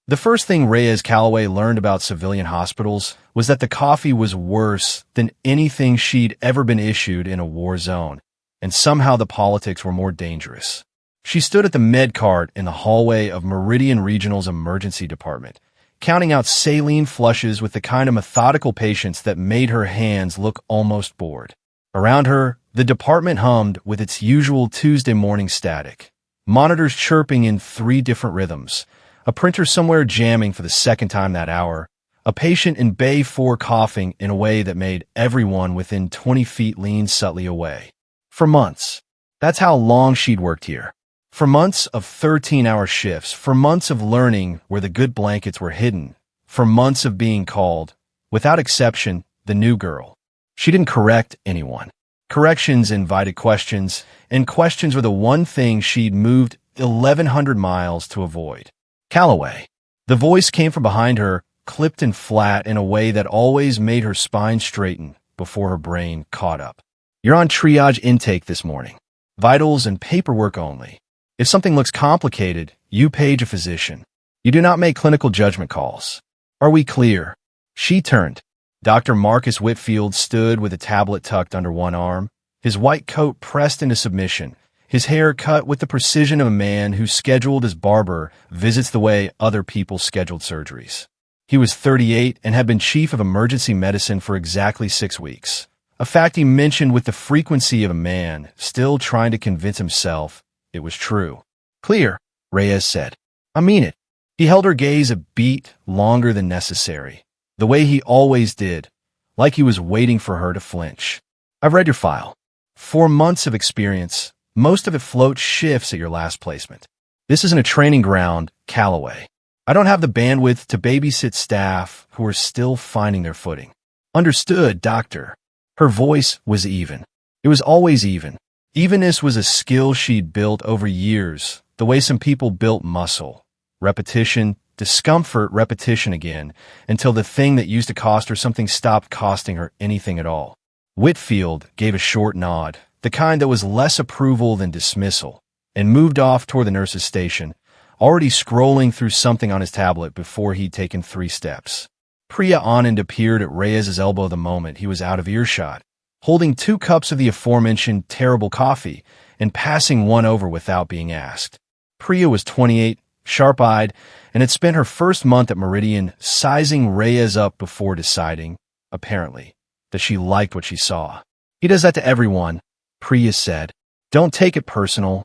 The first thing Reyes Calloway learned about civilian hospitals was that the coffee was worse than anything she'd ever been issued in a war zone, and somehow the politics were more dangerous. She stood at the med cart in the hallway of Meridian Regional's emergency department, counting out saline flushes with the kind of methodical patience that made her hands look almost bored. Around her, the department hummed with its usual Tuesday morning static, monitors chirping in 3 different rhythms, a printer somewhere jamming for the second time that hour, a patient in Bay 4 coughing in a way that made everyone within 20 feet lean subtly away. For months. That's how long she'd worked here. For months of 13-hour shifts, for months of learning where the good blankets were hidden, for months of being called, without exception, the new girl. She didn't correct anyone. Corrections invited questions, and questions were the one thing she'd moved 1,100 miles to avoid. Calloway. The voice came from behind her, clipped and flat in a way that always made her spine straighten before her brain caught up. You're on triage intake this morning. Vitals and paperwork only. If something looks complicated, you page a physician. You do not make clinical judgment calls. Are we clear? She turned. Dr. Marcus Whitfield stood with a tablet tucked under one arm, his white coat pressed into submission, his hair cut with the precision of a man who scheduled his barber visits the way other people scheduled surgeries. He was 38 and had been chief of emergency medicine for exactly 6 weeks, a fact he mentioned with the frequency of a man still trying to convince himself it was true. Clear, Reyes said. I mean it. He held her gaze a beat longer than necessary, the way he always did, like he was waiting for her to flinch. I've read your file. 4 months of experience, most of it float shifts at your last placement. This isn't a training ground, Calloway. I don't have the bandwidth to babysit staff who are still finding their footing. Understood, doctor. Her voice was even. It was always even. Evenness was a skill she'd built over years, the way some people built muscle. Repetition, discomfort, repetition again, until the thing that used to cost her something stopped costing her anything at all. Whitfield gave a short nod, the kind that was less approval than dismissal, and moved off toward the nurse's station, already scrolling through something on his tablet before he'd taken 3 steps. Priya Anand appeared at Reyes's elbow the moment he was out of earshot, holding 2 cups of the aforementioned terrible coffee and passing one over without being asked. Priya was 28, sharp-eyed, and had spent her first month at Meridian sizing Reyes up before deciding, apparently, that she liked what she saw. He does that to everyone, Priya said. Don't take it personal.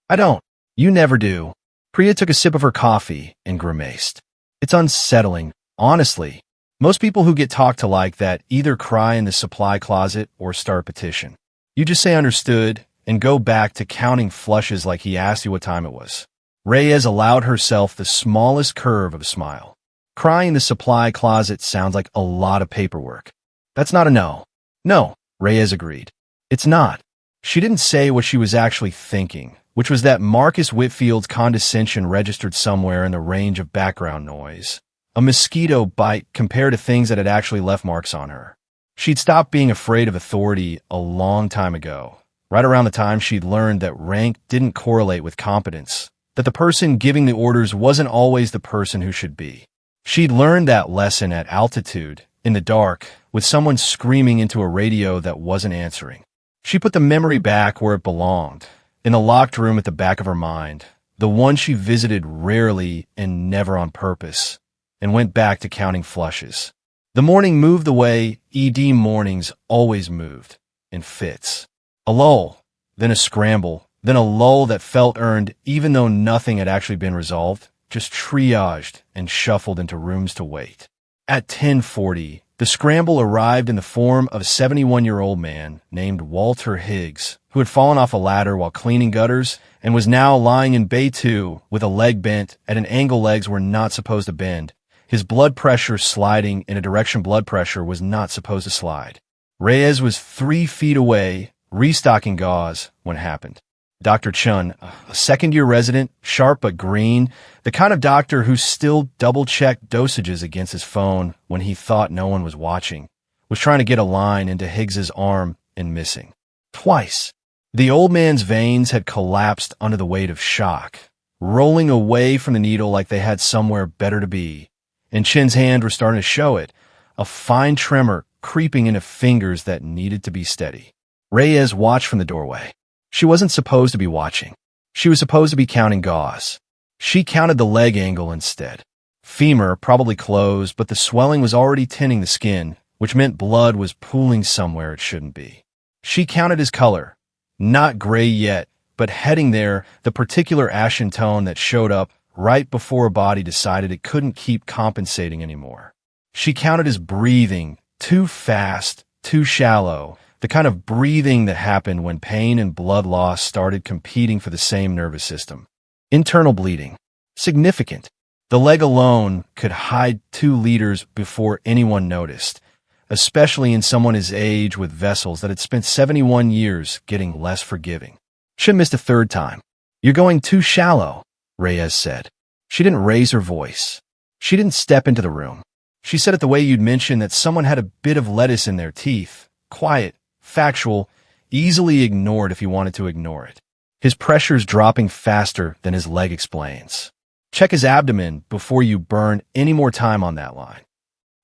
I don't. You never do. Priya took a sip of her coffee and grimaced. It's unsettling, honestly. Most people who get talked to like that either cry in the supply closet or start a petition. You just say understood and go back to counting flushes like he asked you what time it was. Reyes allowed herself the smallest curve of a smile. Crying in the supply closet sounds like a lot of paperwork. That's not a no. No, Reyes agreed. It's not. She didn't say what she was actually thinking, which was that Marcus Whitfield's condescension registered somewhere in the range of background noise. A mosquito bite compared to things that had actually left marks on her. She'd stopped being afraid of authority a long time ago, right around the time she'd learned that rank didn't correlate with competence, that the person giving the orders wasn't always the person who should be. She'd learned that lesson at altitude, in the dark, with someone screaming into a radio that wasn't answering. She put the memory back where it belonged, in the locked room at the back of her mind, the one she visited rarely and never on purpose, and went back to counting flushes. The morning moved the way ED mornings always moved, in fits. A lull, then a scramble, then a lull that felt earned even though nothing had actually been resolved, just triaged and shuffled into rooms to wait. At 10:40, the scramble arrived in the form of a 71-year-old man named Walter Higgs, who had fallen off a ladder while cleaning gutters and was now lying in Bay 2 with a leg bent at an angle legs were not supposed to bend, his blood pressure sliding in a direction blood pressure was not supposed to slide. Reyes was 3 feet away, restocking gauze, when it happened. Dr. Chun, a second-year resident, sharp but green, the kind of doctor who still double-checked dosages against his phone when he thought no one was watching, was trying to get a line into Higgs's arm and missing. Twice. The old man's veins had collapsed under the weight of shock. rolling away from the needle like they had somewhere better to be. And Chin's hand were starting to show it, a fine tremor creeping into fingers that needed to be steady. Reyes watched from the doorway. She wasn't supposed to be watching. She was supposed to be counting gauze. She counted the leg angle instead. Femur probably closed, but the swelling was already tinting the skin, which meant blood was pooling somewhere it shouldn't be. She counted his color. Not gray yet, but heading there, the particular ashen tone that showed up right before a body decided it couldn't keep compensating anymore. She counted his breathing, too fast, too shallow, the kind of breathing that happened when pain and blood loss started competing for the same nervous system. Internal bleeding. Significant. The leg alone could hide 2 liters before anyone noticed, especially in someone his age with vessels that had spent 71 years getting less forgiving. Chin missed a 3rd time. "You're going too shallow," Reyes said. She didn't raise her voice. She didn't step into the room. She said it the way you'd mention that someone had a bit of lettuce in their teeth. Quiet, factual, easily ignored if you wanted to ignore it. His pressure's dropping faster than his leg explains. Check his abdomen before you burn any more time on that line.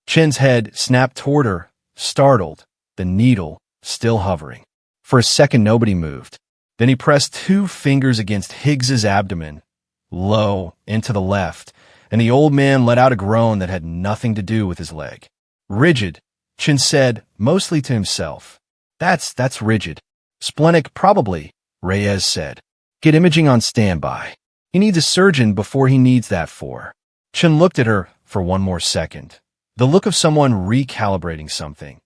Chin's head snapped toward her, startled, the needle still hovering. For a second, nobody moved. Then he pressed 2 fingers against Higgs's abdomen, low, into the left, and the old man let out a groan that had nothing to do with his leg. "Rigid," Chin said, mostly to himself. That's rigid." "Splenic, probably," Reyes said. "Get imaging on standby. He needs a surgeon before he needs that for." Chin looked at her for one more second. The look of someone recalibrating something.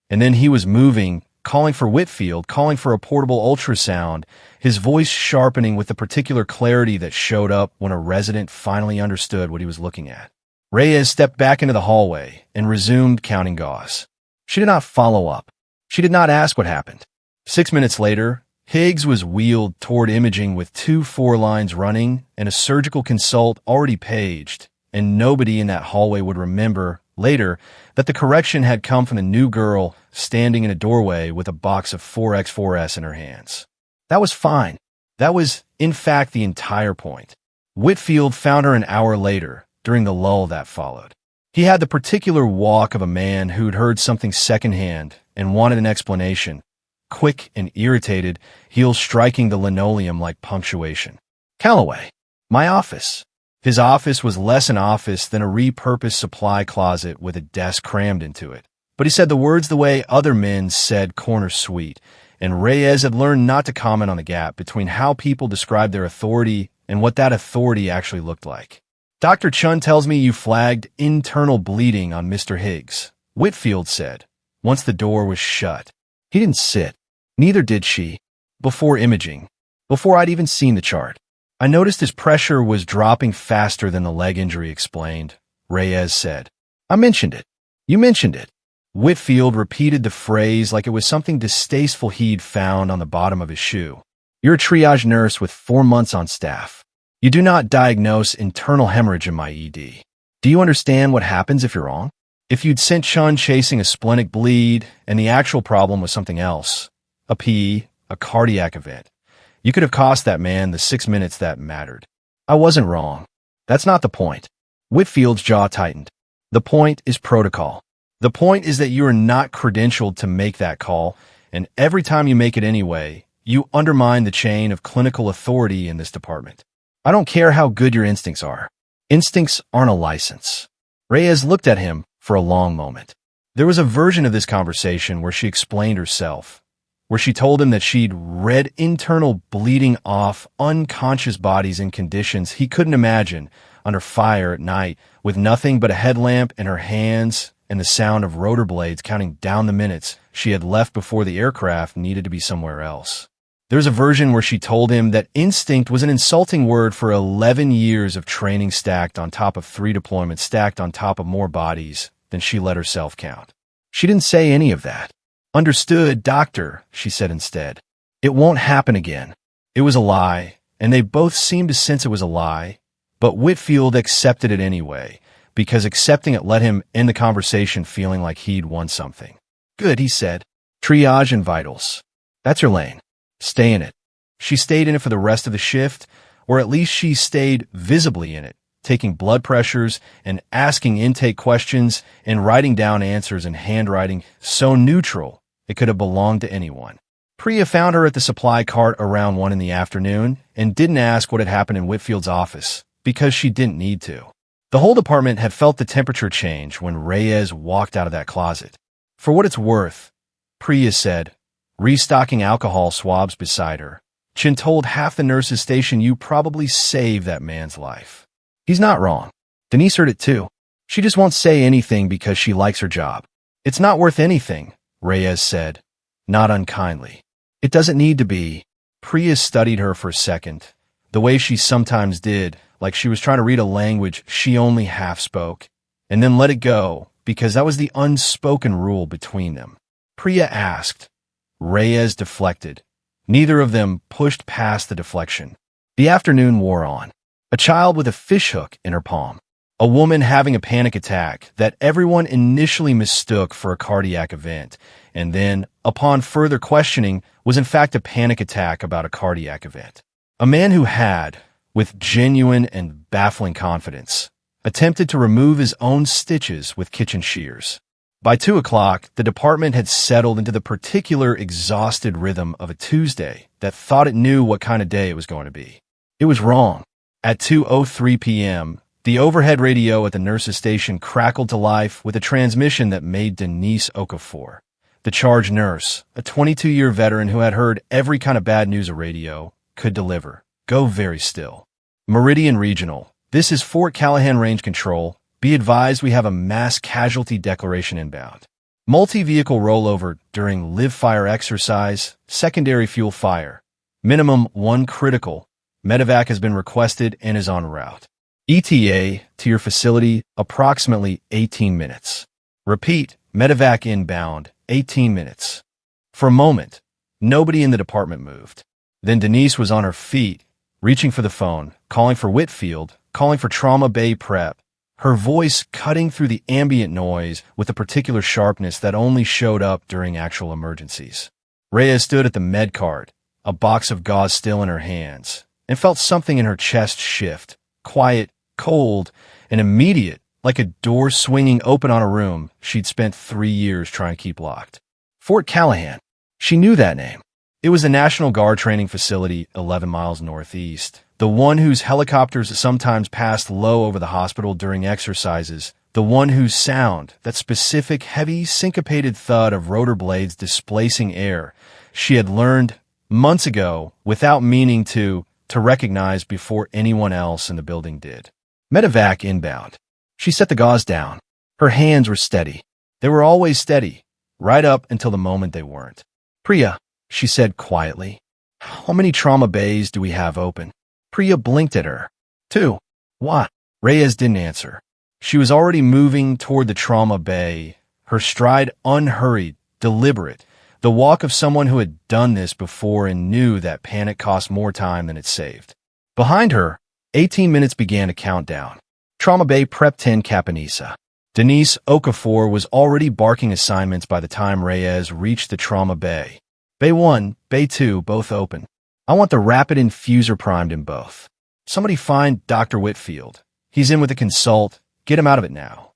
And then he was moving, calling for Whitfield, calling for a portable ultrasound, his voice sharpening with the particular clarity that showed up when a resident finally understood what he was looking at. Reyes stepped back into the hallway and resumed counting gauze. She did not follow up. She did not ask what happened. 6 minutes later, Higgs was wheeled toward imaging with 2 4 lines running and a surgical consult already paged, and nobody in that hallway would remember later that the correction had come from the new girl standing in a doorway with a box of 4x4S in her hands. That was fine. That was, in fact, the entire point. Whitfield found her an hour later, during the lull that followed. He had the particular walk of a man who'd heard something secondhand and wanted an explanation, quick and irritated, heels striking the linoleum like punctuation. "Calloway, my office." His office was less an office than a repurposed supply closet with a desk crammed into it. But he said the words the way other men said corner suite, and Reyes had learned not to comment on the gap between how people described their authority and what that authority actually looked like. "Dr. Chun tells me you flagged internal bleeding on Mr. Higgs," Whitfield said, once the door was shut. He didn't sit. Neither did she. Before imaging. Before I'd even seen the chart. "I noticed his pressure was dropping faster than the leg injury explained," Reyes said. "I mentioned it. You mentioned it." Whitfield repeated the phrase like it was something distasteful he'd found on the bottom of his shoe. "You're a triage nurse with 4 months on staff. You do not diagnose internal hemorrhage in my ED. Do you understand what happens if you're wrong? If you'd sent Chun chasing a splenic bleed and the actual problem was something else, a PE, a cardiac event, you could have cost that man the 6 minutes that mattered. I wasn't wrong. That's not the point." Whitfield's jaw tightened. "The point is protocol. The point is that you are not credentialed to make that call, and every time you make it anyway, you undermine the chain of clinical authority in this department. I don't care how good your instincts are. Instincts aren't a license." Reyes looked at him for a long moment. There was a version of this conversation where she explained herself, where she told him that she'd read internal bleeding off unconscious bodies in conditions he couldn't imagine, under fire at night, with nothing but a headlamp in her hands and the sound of rotor blades counting down the minutes she had left before the aircraft needed to be somewhere else. There's a version where she told him that instinct was an insulting word for 11 years of training stacked on top of 3 deployments stacked on top of more bodies than she let herself count. She didn't say any of that. "Understood, doctor," she said instead. "It won't happen again." It was a lie, and they both seemed to sense it was a lie, but Whitfield accepted it anyway, because accepting it let him end the conversation feeling like he'd won something. "Good," he said. "Triage and vitals. That's your lane. Stay in it." She stayed in it for the rest of the shift, or at least she stayed visibly in it, taking blood pressures and asking intake questions and writing down answers in handwriting so neutral it could have belonged to anyone. Priya found her at the supply cart around 1 in the afternoon and didn't ask what had happened in Whitfield's office because she didn't need to. The whole department had felt the temperature change when Reyes walked out of that closet. For what it's worth, Priya said, restocking alcohol swabs beside her, Chin told half the nurses' station you probably saved that man's life. He's not wrong. Denise heard it too. She just won't say anything because she likes her job. It's not worth anything, Reyes said, not unkindly. It doesn't need to be. Priya studied her for a second, the way she sometimes did, like she was trying to read a language she only half spoke, and then let it go, because that was the unspoken rule between them. Priya asked. Reyes deflected. Neither of them pushed past the deflection. The afternoon wore on. A child with a fishhook in her palm. A woman having a panic attack that everyone initially mistook for a cardiac event, and then, upon further questioning, was in fact a panic attack about a cardiac event. A man who had, with genuine and baffling confidence, attempted to remove his own stitches with kitchen shears. By 2 o'clock, the department had settled into the particular exhausted rhythm of a Tuesday that thought it knew what kind of day it was going to be. It was wrong. At 2:03 p.m., the overhead radio at the nurse's station crackled to life with a transmission that made Denise Okafor, the charge nurse, a 22-year veteran who had heard every kind of bad news a radio could deliver, go very still. Meridian Regional, this is Fort Callahan Range Control. Be advised we have a mass casualty declaration inbound. Multi-vehicle rollover during live fire exercise, secondary fuel fire. Minimum 1 critical. Medevac has been requested and is en route. ETA to your facility, approximately 18 minutes. Repeat, Medevac inbound, 18 minutes. For a moment, nobody in the department moved. Then Denise was on her feet, reaching for the phone, calling for Whitfield, calling for Trauma Bay Prep, her voice cutting through the ambient noise with a particular sharpness that only showed up during actual emergencies. Reyes stood at the med cart, a box of gauze still in her hands, and felt something in her chest shift, quiet, cold, and immediate, like a door swinging open on a room she'd spent 3 years trying to keep locked. Fort Callahan. She knew that name. It was the National Guard training facility 11 miles northeast, the one whose helicopters sometimes passed low over the hospital during exercises, the one whose sound, that specific heavy syncopated thud of rotor blades displacing air, she had learned months ago without meaning to recognize before anyone else in the building did. Medevac inbound. She set the gauze down. Her hands were steady. They were always steady, right up until the moment they weren't. Priya, she said quietly, how many trauma bays do we have open? Priya blinked at her. 2. What? Reyes didn't answer. She was already moving toward the trauma bay, her stride unhurried, deliberate, the walk of someone who had done this before and knew that panic cost more time than it saved. Behind her, 18 minutes began to count down. Trauma Bay Prep 10 Capanisa. Denise Okafor was already barking assignments by the time Reyes reached the Trauma Bay. Bay 1, Bay 2, both open. I want the rapid infuser primed in both. Somebody find Dr. Whitfield. He's in with a consult. Get him out of it now.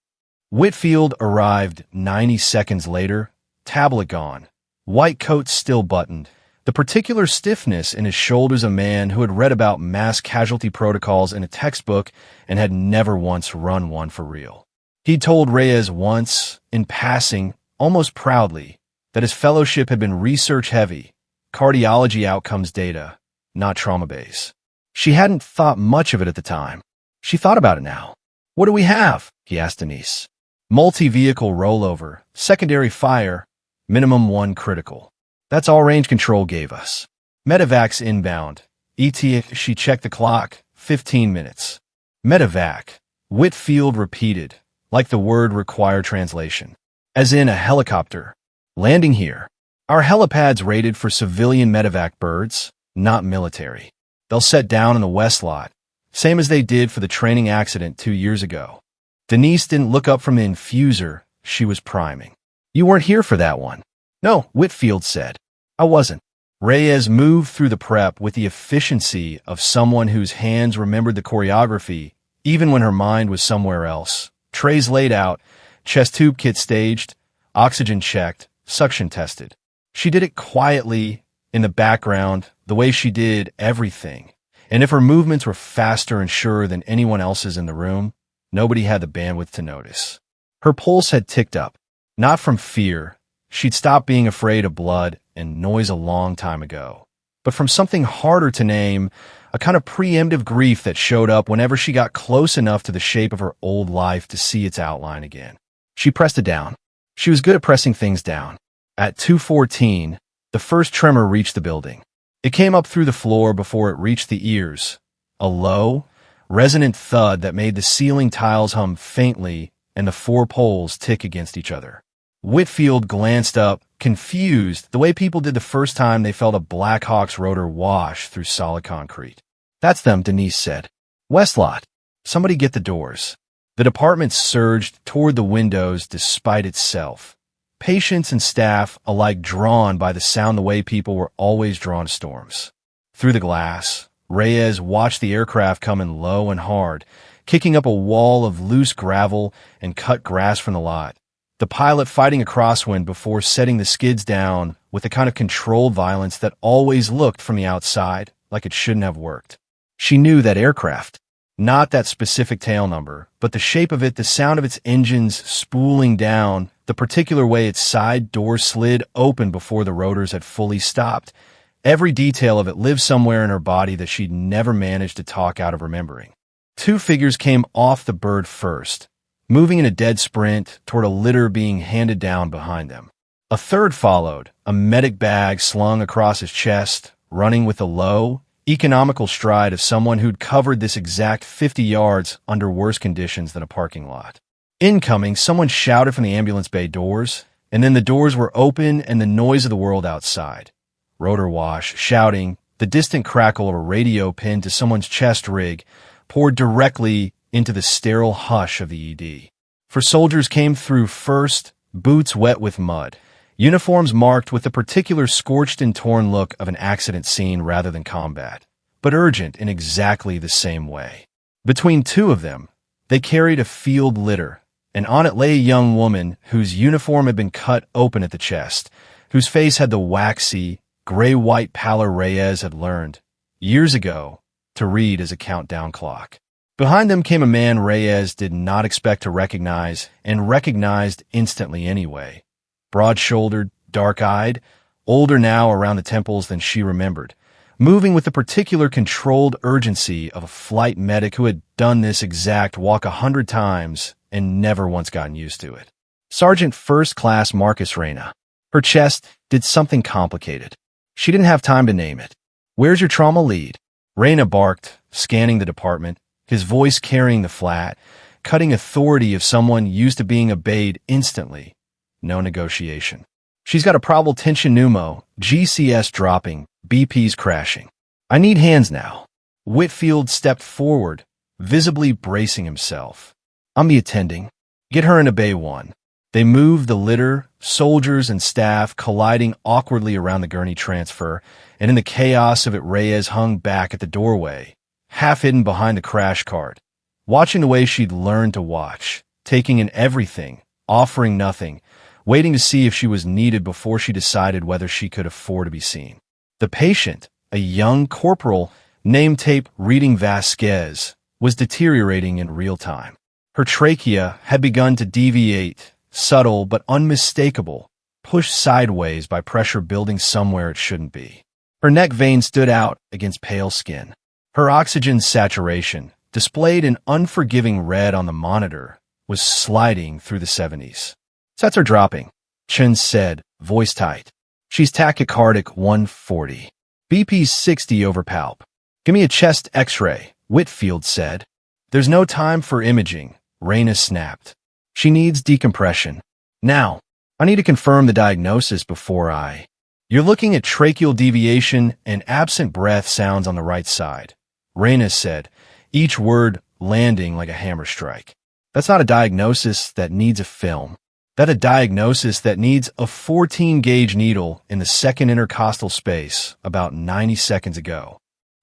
Whitfield arrived 90 seconds later, tablet gone. White coat still buttoned, the particular stiffness in his shoulders a man who had read about mass casualty protocols in a textbook and had never once run one for real. He'd told Reyes once, in passing, almost proudly, that his fellowship had been research-heavy, cardiology outcomes data, not trauma base. She hadn't thought much of it at the time. She thought about it now. What do we have? He asked Denise. Multi-vehicle rollover, secondary fire, minimum 1 critical. That's all range control gave us. Medevac's inbound. ETA, she checked the clock, 15 minutes. Medevac, Whitfield repeated, like the word required translation. As in a helicopter. Landing here. Our helipads rated for civilian medevac birds, not military. They'll set down in the west lot, same as they did for the training accident 2 years ago. Denise didn't look up from the infuser she was priming. You weren't here for that one. No, Whitfield said. I wasn't. Reyes moved through the prep with the efficiency of someone whose hands remembered the choreography, even when her mind was somewhere else. Trays laid out, chest tube kit staged, oxygen checked, suction tested. She did it quietly, in the background, the way she did everything. And if her movements were faster and surer than anyone else's in the room, nobody had the bandwidth to notice. Her pulse had ticked up, not from fear. She'd stopped being afraid of blood and noise a long time ago, but from something harder to name, a kind of preemptive grief that showed up whenever she got close enough to the shape of her old life to see its outline again. She pressed it down. She was good at pressing things down. At 2:14, the first tremor reached the building. It came up through the floor before it reached the ears. A low, resonant thud that made the ceiling tiles hum faintly and the four poles tick against each other. Whitfield glanced up, confused, the way people did the first time they felt a Blackhawks rotor wash through solid concrete. "That's them," Denise said. "Westlot. Somebody get the doors." The department surged toward the windows despite itself. Patients and staff alike drawn by the sound the way people were always drawn to storms. Through the glass, Reyes watched the aircraft come in low and hard, kicking up a wall of loose gravel and cut grass from the lot. The pilot fighting a crosswind before setting the skids down with the kind of controlled violence that always looked from the outside like it shouldn't have worked. She knew that aircraft. Not that specific tail number, but the shape of it, the sound of its engines spooling down, the particular way its side door slid open before the rotors had fully stopped. Every detail of it lived somewhere in her body that she'd never managed to talk out of remembering. Two figures came off the bird first, moving in a dead sprint toward a litter being handed down behind them. A third followed, a medic bag slung across his chest, running with a low, economical stride of someone who'd covered this exact 50 yards under worse conditions than a parking lot. Incoming, someone shouted from the ambulance bay doors, and then the doors were open and the noise of the world outside. Rotor wash, shouting, the distant crackle of a radio pinned to someone's chest rig poured directly into the sterile hush of the ED. For soldiers came through first, boots wet with mud, uniforms marked with the particular scorched and torn look of an accident scene rather than combat, but urgent in exactly the same way. Between two of them, they carried a field litter, and on it lay a young woman whose uniform had been cut open at the chest, whose face had the waxy, gray-white pallor Reyes had learned, years ago, to read as a countdown clock. Behind them came a man Reyes did not expect to recognize, and recognized instantly anyway. Broad-shouldered, dark-eyed, older now around the temples than she remembered, moving with the particular controlled urgency of a flight medic who had done this exact walk 100 times and never once gotten used to it. Sergeant First Class Marcus Reyna. Her chest did something complicated. She didn't have time to name it. "Where's your trauma lead?" Reyna barked, scanning the department, his voice carrying the flat, cutting authority of someone used to being obeyed instantly. No negotiation. "She's got a probable tension pneumo, GCS dropping, BP's crashing. I need hands now." Whitfield stepped forward, visibly bracing himself. "I'm the attending. Get her into Bay 1. They moved the litter, soldiers and staff colliding awkwardly around the gurney transfer, and in the chaos of it Reyes hung back at the doorway, half hidden behind the crash cart, watching the way she'd learned to watch, taking in everything, offering nothing, waiting to see if she was needed before she decided whether she could afford to be seen. The patient, a young corporal, name tape reading Vasquez, was deteriorating in real time. Her trachea had begun to deviate, subtle but unmistakable, pushed sideways by pressure building somewhere it shouldn't be. Her neck vein stood out against pale skin. Her oxygen saturation, displayed in unforgiving red on the monitor, was sliding through the 70s. "Sets are dropping," Chen said, voice tight. "She's tachycardic 140. BP's 60 over palp. Give me a chest x-ray," Whitfield said. "There's no time for imaging," Reyna snapped. "She needs decompression. Now, I need to confirm the diagnosis before I..." "You're looking at tracheal deviation and absent breath sounds on the right side," Reyna said, each word landing like a hammer strike. "That's not a diagnosis that needs a film." That a diagnosis that needs a 14-gauge needle in the second intercostal space about 90 seconds ago.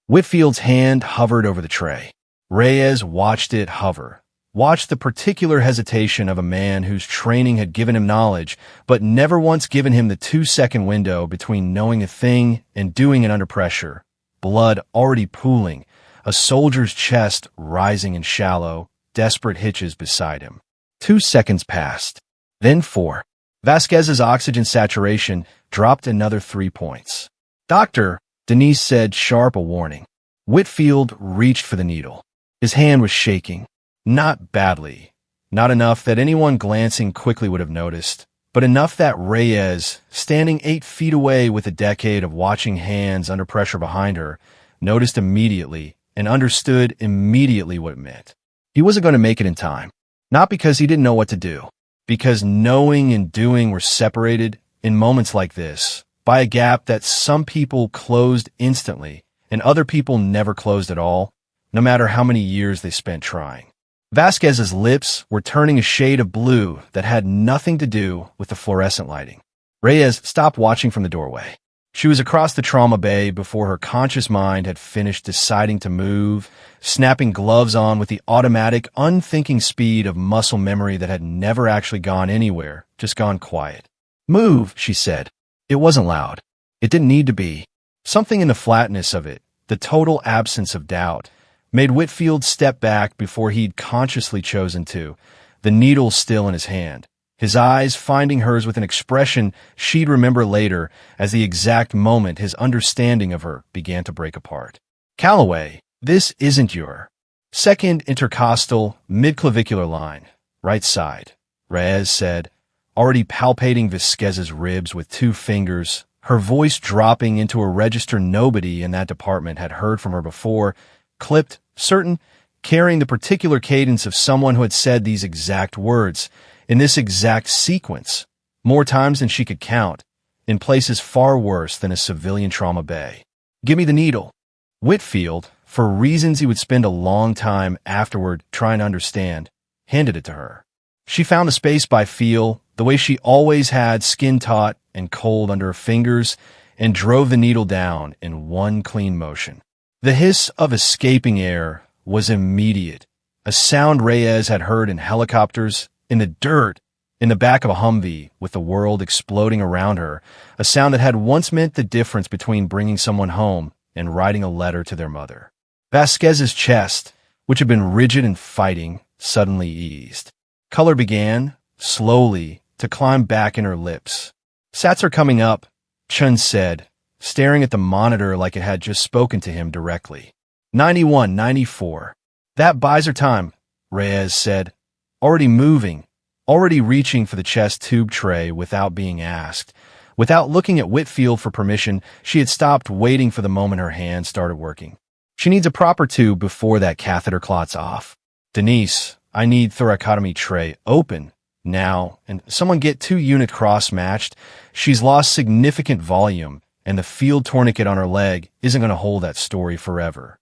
Whitfield's hand hovered over the tray. Reyes watched it hover, watched the particular hesitation of a man whose training had given him knowledge, but never once given him the 2-second window between knowing a thing and doing it under pressure. Blood already pooling, a soldier's chest rising in shallow, desperate hitches beside him. 2 seconds passed. Then 4. Vasquez's oxygen saturation dropped another 3 points. "Doctor," Denise said, sharp a warning. Whitfield reached for the needle. His hand was shaking. Not badly. Not enough that anyone glancing quickly would have noticed, but enough that Reyes, standing 8 feet away with a decade of watching hands under pressure behind her, noticed immediately and understood immediately what it meant. He wasn't going to make it in time. Not because he didn't know what to do. Because knowing and doing were separated, in moments like this, by a gap that some people closed instantly and other people never closed at all, no matter how many years they spent trying. Vasquez's lips were turning a shade of blue that had nothing to do with the fluorescent lighting. Reyes stopped watching from the doorway. She was across the trauma bay before her conscious mind had finished deciding to move, snapping gloves on with the automatic, unthinking speed of muscle memory that had never actually gone anywhere, just gone quiet. "Move," she said. It wasn't loud. It didn't need to be. Something in the flatness of it, the total absence of doubt, made Whitfield step back before he'd consciously chosen to, the needle still in his hand. His eyes finding hers with an expression she'd remember later as the exact moment his understanding of her began to break apart. "Calloway, this isn't your second intercostal midclavicular line, right side," Reyes said, already palpating Vasquez's ribs with 2 fingers, her voice dropping into a register nobody in that department had heard from her before, clipped, certain, carrying the particular cadence of someone who had said these exact words, in this exact sequence, more times than she could count, in places far worse than a civilian trauma bay. "Give me the needle." Whitfield, for reasons he would spend a long time afterward trying to understand, handed it to her. She found the space by feel, the way she always had, skin taut and cold under her fingers, and drove the needle down in one clean motion. The hiss of escaping air was immediate, a sound Reyes had heard in helicopters, in the dirt, in the back of a Humvee, with the world exploding around her, a sound that had once meant the difference between bringing someone home and writing a letter to their mother. Vasquez's chest, which had been rigid and fighting, suddenly eased. Color began, slowly, to climb back in her lips. "Sats are coming up," Chun said, staring at the monitor like it had just spoken to him directly. 91, 94. "That buys her time," Reyes said. Already moving, already reaching for the chest tube tray without being asked. Without looking at Whitfield for permission, she had stopped waiting for the moment her hand started working. "She needs a proper tube before that catheter clots off. Denise, I need thoracotomy tray open now, and someone get 2 unit cross-matched. She's lost significant volume, and the field tourniquet on her leg isn't going to hold that story forever."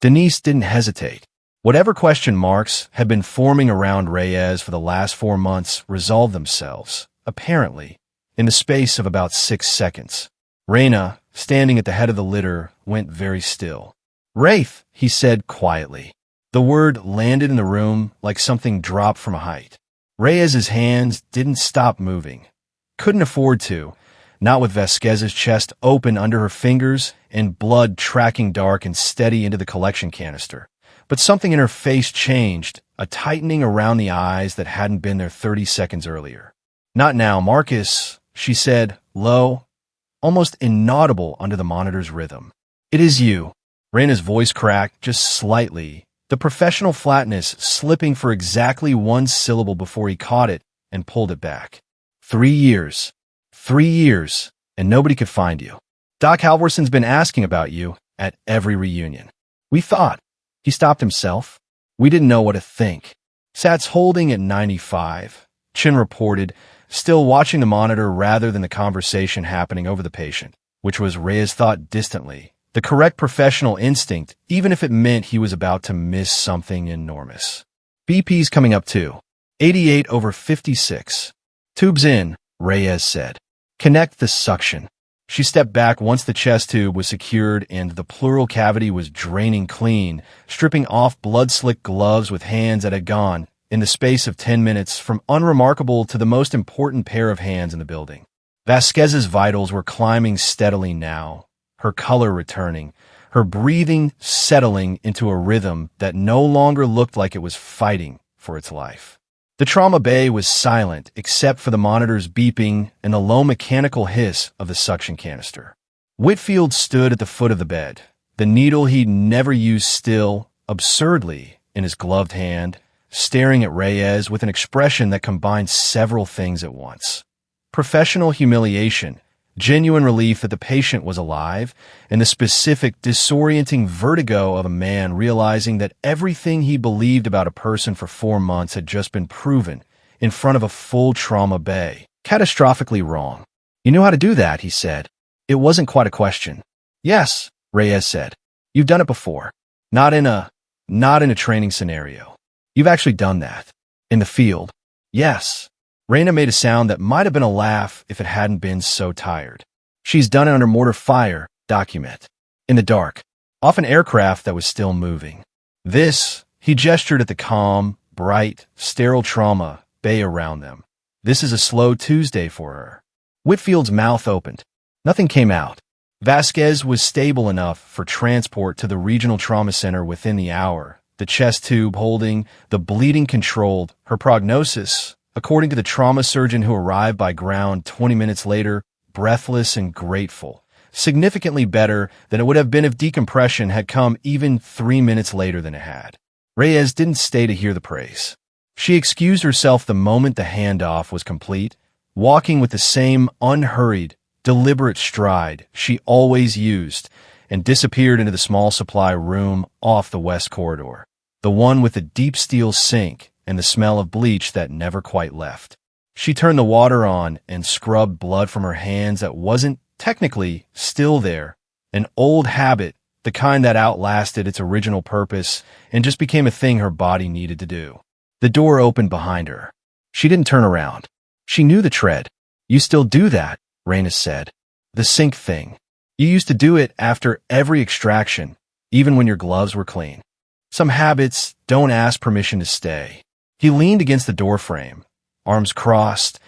Denise didn't hesitate. Whatever question marks had been forming around Reyes for the last 4 months resolved themselves, apparently, in the space of about 6 seconds. Reyna, standing at the head of the litter, went very still. "Wraith," he said quietly. The word landed in the room like something dropped from a height. Reyes's hands didn't stop moving. Couldn't afford to, not with Vasquez's chest open under her fingers and blood tracking dark and steady into the collection canister. But something in her face changed, a tightening around the eyes that hadn't been there 30 seconds earlier. "Not now, Marcus," she said, low, almost inaudible under the monitor's rhythm. "It is you." Reyna's voice cracked just slightly, the professional flatness slipping for exactly 1 syllable before he caught it and pulled it back. 3 years. 3 years, and nobody could find you. Doc Halvorson's been asking about you at every reunion. We thought. He stopped himself. We didn't know what to think. Sats holding at 95, Chin reported, still watching the monitor rather than the conversation happening over the patient, which was, Reyes thought distantly, the correct professional instinct, even if it meant he was about to miss something enormous. BP's coming up too. 88/56. Tubes in, Reyes said. Connect the suction. She stepped back once the chest tube was secured and the pleural cavity was draining clean, stripping off blood-slick gloves with hands that had gone, in the space of 10 minutes, from unremarkable to the most important pair of hands in the building. Vasquez's vitals were climbing steadily now, her color returning, her breathing settling into a rhythm that no longer looked like it was fighting for its life. The trauma bay was silent except for the monitor's beeping and the low mechanical hiss of the suction canister. Whitfield stood at the foot of the bed, the needle he'd never used still, absurdly, in his gloved hand, staring at Reyes with an expression that combined several things at once. Professional humiliation, genuine relief that the patient was alive, and the specific, disorienting vertigo of a man realizing that everything he believed about a person for 4 months had just been proven, in front of a full trauma bay, catastrophically wrong. You knew how to do that, he said. It wasn't quite a question. Yes, Reyes said. You've done it before. Not in a training scenario. You've actually done that. In the field. Yes. Raina made a sound that might have been a laugh if it hadn't been so tired. She's done it under mortar fire, document. In the dark. Off an aircraft that was still moving. This, he gestured at the calm, bright, sterile trauma bay around them. This is a slow Tuesday for her. Whitfield's mouth opened. Nothing came out. Vasquez was stable enough for transport to the regional trauma center within the hour, the chest tube holding, the bleeding controlled, her prognosis, according to the trauma surgeon who arrived by ground 20 minutes later, breathless and grateful, significantly better than it would have been if decompression had come even 3 minutes later than it had. Reyes didn't stay to hear the praise. She excused herself the moment the handoff was complete, walking with the same unhurried, deliberate stride she always used, and disappeared into the small supply room off the west corridor, the one with the deep steel sink and the smell of bleach that never quite left. She turned the water on and scrubbed blood from her hands that wasn't technically still there, an old habit, the kind that outlasted its original purpose and just became a thing her body needed to do. The door opened behind her. She didn't turn around. She knew the tread. You still do that, Raina said. The sink thing. You used to do it after every extraction, even when your gloves were clean. Some habits don't ask permission to stay. He leaned against the doorframe, arms crossed,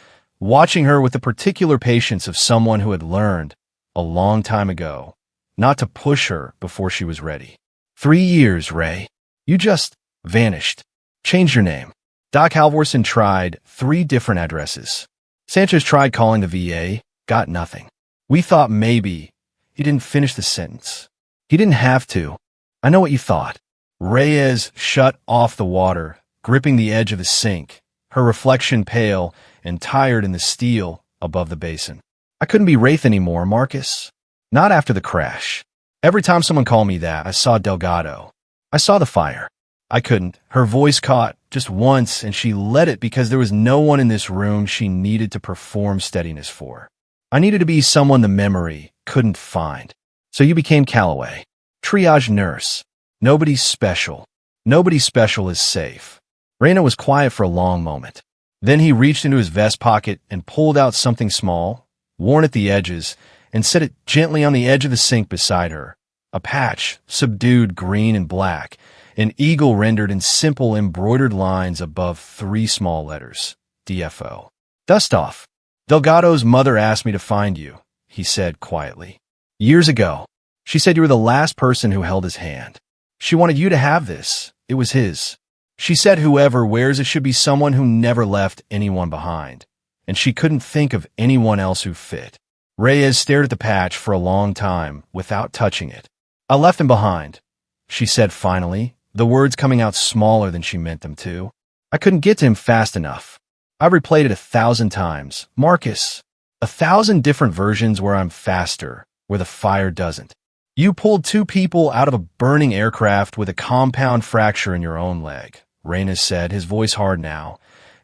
watching her with the particular patience of someone who had learned, a long time ago, not to push her before she was ready. 3 years, Ray. You just vanished. Changed your name. Doc Halvorson tried 3 different addresses. Sanchez tried calling the VA, got nothing. We thought maybe. He didn't finish the sentence. He didn't have to. I know what you thought. Reyes shut off the water, gripping the edge of the sink, her reflection pale and tired in the steel above the basin. I couldn't be Wraith anymore, Marcus. Not after the crash. Every time someone called me that, I saw Delgado. I saw the fire. I couldn't. Her voice caught just once, and she let it because there was no one in this room she needed to perform steadiness for. I needed to be someone the memory couldn't find. So you became Calloway. Triage nurse. Nobody special. Nobody special is safe. Raina was quiet for a long moment. Then he reached into his vest pocket and pulled out something small, worn at the edges, and set it gently on the edge of the sink beside her. A patch, subdued green and black, an eagle rendered in simple embroidered lines above 3 small letters. DFO. Dustoff. Delgado's mother asked me to find you, he said quietly. Years ago. She said you were the last person who held his hand. She wanted you to have this. It was his. She said whoever wears it should be someone who never left anyone behind, and she couldn't think of anyone else who fit. Reyes stared at the patch for a long time without touching it. I left him behind, she said finally, the words coming out smaller than she meant them to. I couldn't get to him fast enough. I've replayed it 1,000 times. Marcus. 1,000 different versions where I'm faster, where the fire doesn't. You pulled 2 people out of a burning aircraft with a compound fracture in your own leg, Reyes said, his voice hard now,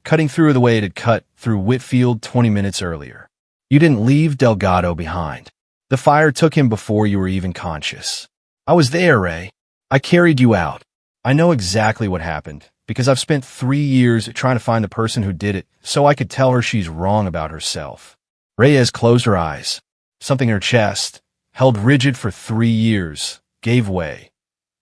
cutting through the way it had cut through Whitfield 20 minutes earlier. You didn't leave Delgado behind. The fire took him before you were even conscious. I was there, Ray. I carried you out. I know exactly what happened, because I've spent 3 years trying to find the person who did it so I could tell her she's wrong about herself. Reyes closed her eyes. Something in her chest, held rigid for 3 years, gave way.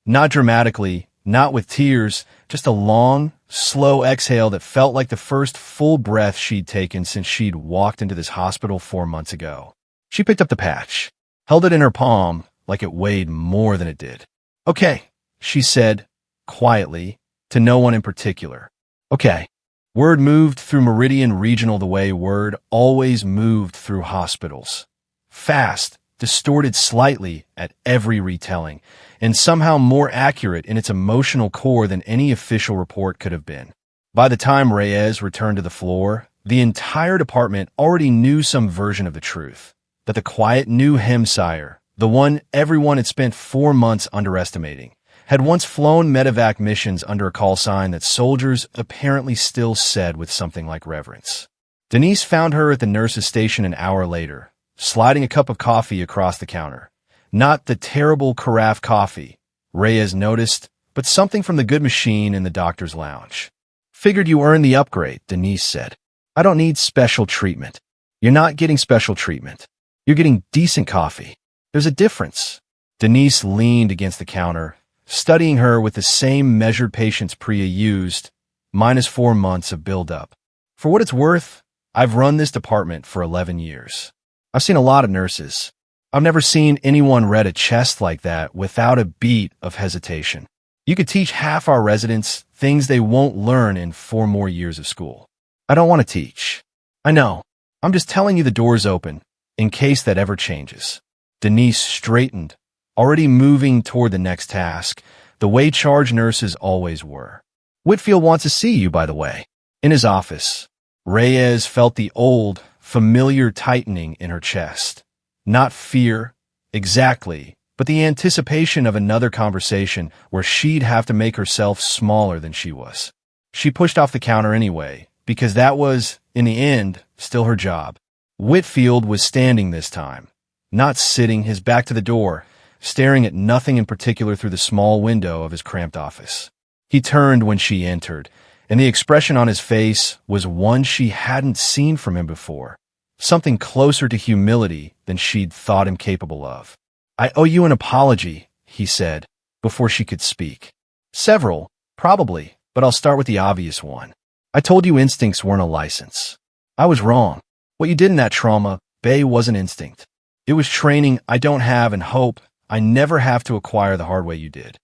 Not dramatically, not with tears, just a long, slow exhale that felt like the first full breath she'd taken since she'd walked into this hospital 4 months ago. She picked up the patch, held it in her palm like it weighed more than it did. "Okay," she said, quietly, to no one in particular. "Okay." Word moved through Meridian Regional the way word always moved through hospitals. Fast, distorted slightly at every retelling, and somehow more accurate in its emotional core than any official report could have been. By the time Reyes returned to the floor, the entire department already knew some version of the truth. That the quiet new Hemsire, the one everyone had spent 4 months underestimating, had once flown medevac missions under a call sign that soldiers apparently still said with something like reverence. Denise found her at the nurse's station an hour later, sliding a cup of coffee across the counter. Not the terrible carafe coffee, Reyes noticed, but something from the good machine in the doctor's lounge. "Figured you earned the upgrade," Denise said. "I don't need special treatment." "You're not getting special treatment. You're getting decent coffee. There's a difference." Denise leaned against the counter, studying her with the same measured patience Priya used, -4 months of build-up. "For what it's worth, I've run this department for 11 years. I've seen a lot of nurses. I've never seen anyone read a chest like that without a beat of hesitation. You could teach half our residents things they won't learn in 4 more years of school." "I don't want to teach." "I know. I'm just telling you the door's open, in case that ever changes." Denise straightened, already moving toward the next task, the way charge nurses always were. "Whitfield wants to see you, by the way." In his office, Reyes felt the old, familiar tightening in her chest. Not fear, exactly, but the anticipation of another conversation where she'd have to make herself smaller than she was. She pushed off the counter anyway, because that was, in the end, still her job. Whitfield was standing this time, not sitting, his back to the door, staring at nothing in particular through the small window of his cramped office. He turned when she entered, and the expression on his face was one she hadn't seen from him before, something closer to humility than she'd thought him capable of. "I owe you an apology," he said, before she could speak. "Several, probably, but I'll start with the obvious one. I told you instincts weren't a license. I was wrong. What you did in that trauma bay wasn't instinct. It was training I don't have and hope I never have to acquire the hard way you did."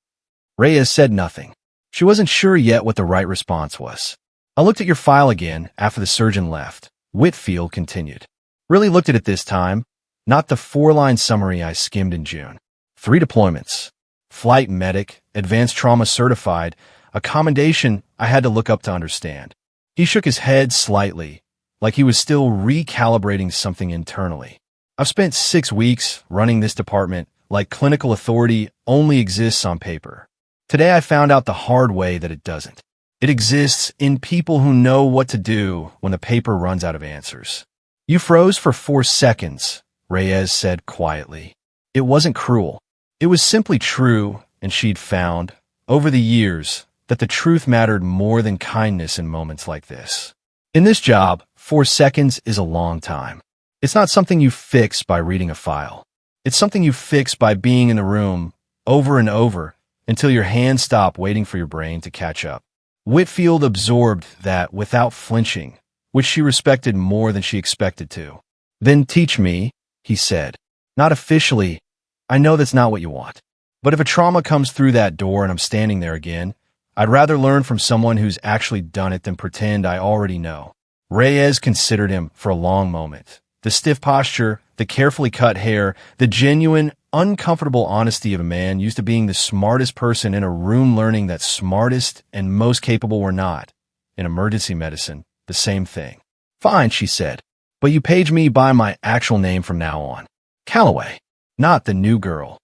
Reyes said nothing. She wasn't sure yet what the right response was. "I looked at your file again after the surgeon left," Whitfield continued. "Really looked at it this time, not the 4-line summary I skimmed in June. 3 deployments. Flight medic, advanced trauma certified, a commendation I had to look up to understand." He shook his head slightly, like he was still recalibrating something internally. "I've spent 6 weeks running this department like clinical authority only exists on paper. Today I found out the hard way that it doesn't. It exists in people who know what to do when the paper runs out of answers." "You froze for 4 seconds, Reyes said quietly. It wasn't cruel. It was simply true, and she'd found, over the years, that the truth mattered more than kindness in moments like this. In this job, 4 seconds is a long time. It's not something you fix by reading a file. It's something you fix by being in the room, over and over, until your hands stop waiting for your brain to catch up." Whitfield absorbed that without flinching, which she respected more than she expected to. "Then teach me," he said. "Not officially. I know that's not what you want. But if a trauma comes through that door and I'm standing there again, I'd rather learn from someone who's actually done it than pretend I already know." Reyes considered him for a long moment. The stiff posture, the carefully cut hair, the genuine, uncomfortable honesty of a man used to being the smartest person in a room learning that smartest and most capable were not, in emergency medicine, the same thing. "Fine," she said, "but you page me by my actual name from now on. Calloway, not the new girl.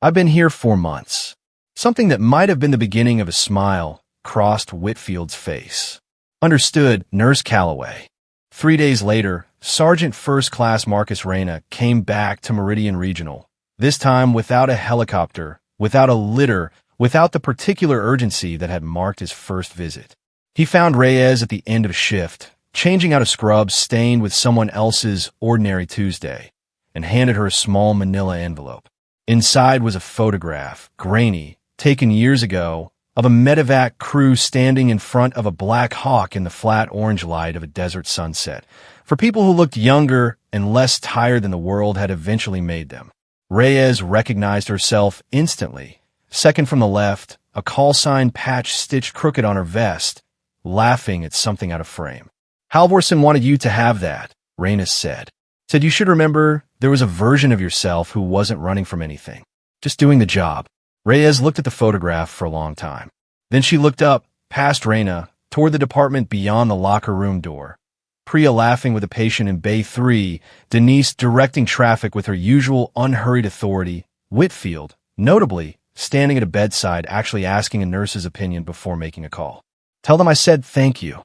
I've been here 4 months." Something that might have been the beginning of a smile crossed Whitfield's face. "Understood, Nurse Calloway." 3 days later, Sergeant First Class Marcus Reyna came back to Meridian Regional, this time without a helicopter, without a litter, without the particular urgency that had marked his first visit. He found Reyes at the end of a shift, changing out a scrub stained with someone else's ordinary Tuesday, and handed her a small manila envelope. Inside was a photograph, grainy, taken years ago, of a medevac crew standing in front of a Black Hawk in the flat orange light of a desert sunset, for people who looked younger and less tired than the world had eventually made them. Reyes recognized herself instantly. Second from the left, a call sign patch stitched crooked on her vest, laughing at something out of frame. Halvorsen wanted you to have that, Reyes said. Said you should remember there was a version of yourself who wasn't running from anything, just doing the job. Reyes looked at the photograph for a long time. Then she looked up, past Reyna, toward the department beyond the locker room door. Priya laughing with a patient in Bay 3, Denise directing traffic with her usual unhurried authority, Whitfield, notably, standing at a bedside actually asking a nurse's opinion before making a call. Tell them I said thank you,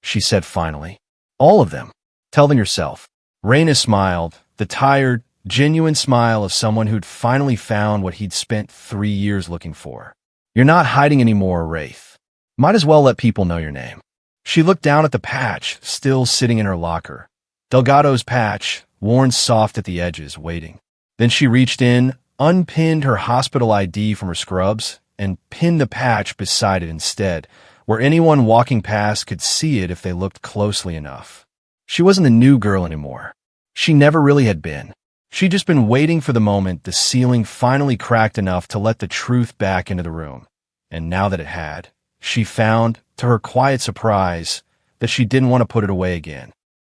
she said finally. All of them. Tell them yourself. Reyna smiled, the tired, genuine smile of someone who'd finally found what he'd spent 3 years looking for. You're not hiding anymore, Wraith. Might as well let people know your name. She looked down at the patch, still sitting in her locker. Delgado's patch, worn soft at the edges, waiting. Then she reached in, unpinned her hospital ID from her scrubs, and pinned the patch beside it instead, where anyone walking past could see it if they looked closely enough. She wasn't the new girl anymore. She never really had been. She'd just been waiting for the moment the ceiling finally cracked enough to let the truth back into the room. And now that it had, she found, to her quiet surprise, that she didn't want to put it away again.